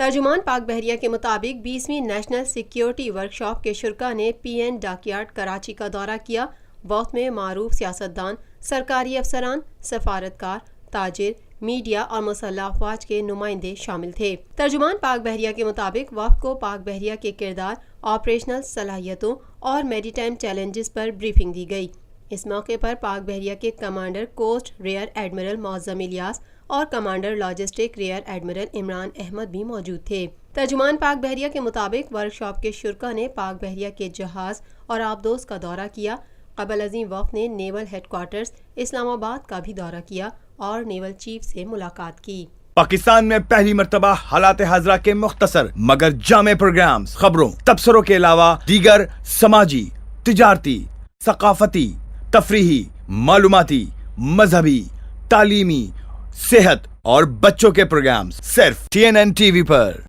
ترجمان پاک بحریہ کے مطابق 20ویں نیشنل سیکیورٹی ورکشاپ کے شرکاء نے پی این ڈاک یارڈ کراچی کا دورہ کیا۔ وفد میں معروف سیاستدان، سرکاری افسران، سفارتکار، تاجر، میڈیا اور مسلح افواج کے نمائندے شامل تھے۔ ترجمان پاک بحریہ کے مطابق وفد کو پاک بحریہ کے کردار، آپریشنل صلاحیتوں اور میری ٹائم چیلنجز پر بریفنگ دی گئی۔ اس موقع پر پاک بحریہ کے commander coast rear admiral Moazzam Ilyas اور commander logistic rear admiral Imran Ahmed بھی موجود تھے۔ ترجمان پاک بحریہ کے مطابق ورکشاپ کے شرکاء نے پاک بحریہ کے جہاز اور آبدوز کا دورہ کیا۔ قبل ازیں وفد نے نیول ہیڈ کوارٹرز اسلام آباد کا بھی دورہ کیا اور نیول چیف سے ملاقات کی۔ پاکستان میں پہلی مرتبہ حالات حاضرہ کے مختصر مگر جامع پروگرامز، خبروں، تبصروں کے علاوہ دیگر سماجی، تجارتی، ثقافتی، تفریحی، معلوماتی، مذہبی، تعلیمی، صحت اور بچوں کے پروگرامز صرف TNN TV پر۔